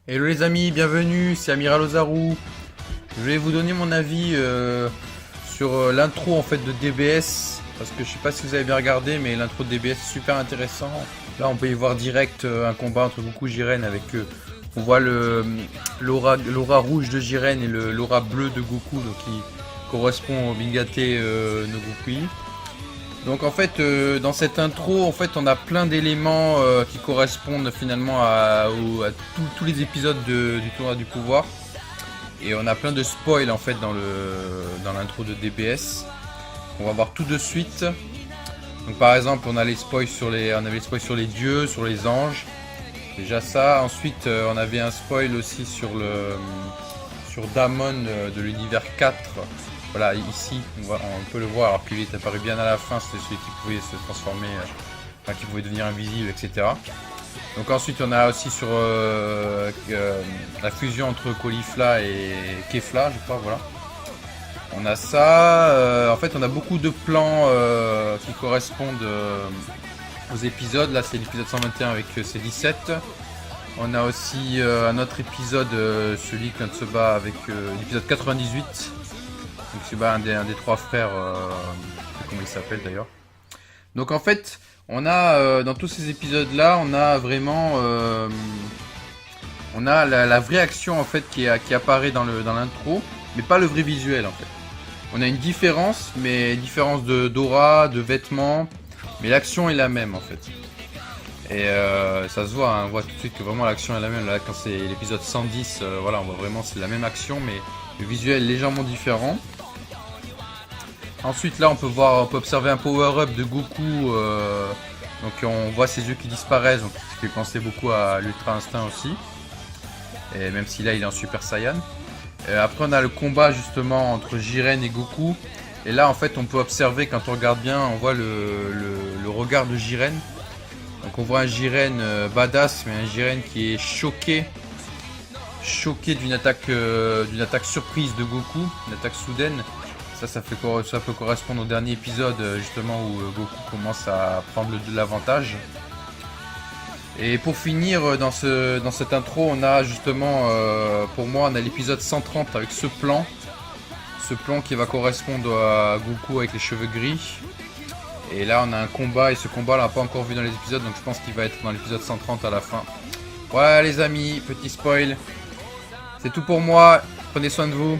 Hello les amis, bienvenue, c'est Amiral Ozaru. Je vais vous donner mon avis sur l'intro en fait de DBS, parce que je sais pas si vous avez bien regardé, mais l'intro de DBS est super intéressant. Là on peut y voir direct un combat entre Goku et Jiren avec on voit l'aura rouge de Jiren et l'aura bleue de Goku, donc qui correspond au Bingate no Gokui. Donc en fait dans cette intro en fait on a plein d'éléments qui correspondent finalement à tous les épisodes du tournoi du pouvoir, et on a plein de spoils en fait dans l'intro de DBS. On va voir tout de suite. Donc par exemple on a les spoils sur les dieux, sur les anges. Déjà ça. Ensuite on avait un spoil aussi sur Damon de l'univers 4. Voilà, ici, on peut le voir, alors qu'il est apparu bien à la fin, c'était celui qui pouvait se transformer, enfin qui pouvait devenir invisible, etc. Donc ensuite, on a aussi sur la fusion entre Caulifla et Kefla, je crois, voilà. On a ça, en fait, on a beaucoup de plans qui correspondent aux épisodes. Là, c'est l'épisode 121 avec C17. On a aussi un autre épisode, celui qui se bat avec l'épisode 98. Donc c'est un des trois frères, je sais pas comment il s'appelle d'ailleurs. Donc en fait, on a dans tous ces épisodes là, on a vraiment on a la vraie action en fait qui apparaît dans l'intro, mais pas le vrai visuel en fait. On a une différence, mais différence d'aura, de vêtements, mais l'action est la même en fait. Et ça se voit, hein, on voit tout de suite que vraiment l'action est la même. Là quand c'est l'épisode 110, voilà, on voit vraiment c'est la même action, mais le visuel est légèrement différent. Ensuite là on peut observer un power-up de Goku, donc on voit ses yeux qui disparaissent, donc ce qui fait penser beaucoup à l'Ultra Instinct aussi, et même si là il est en Super Saiyan. Et après on a le combat justement entre Jiren et Goku, et là en fait on peut observer, quand on regarde bien, on voit le regard de Jiren. Donc on voit un Jiren badass, mais un Jiren qui est choqué d'une attaque surprise de Goku, une attaque soudaine. Ça peut correspondre au dernier épisode justement où Goku commence à prendre de l'avantage. Et pour finir dans cette intro, on a justement pour moi on a l'épisode 130 avec ce plan qui va correspondre à Goku avec les cheveux gris. Et là on a un combat, et ce combat là on l'a pas encore vu dans les épisodes, donc je pense qu'il va être dans l'épisode 130 à la fin. Voilà les amis, petit spoil. C'est tout pour moi, prenez soin de vous.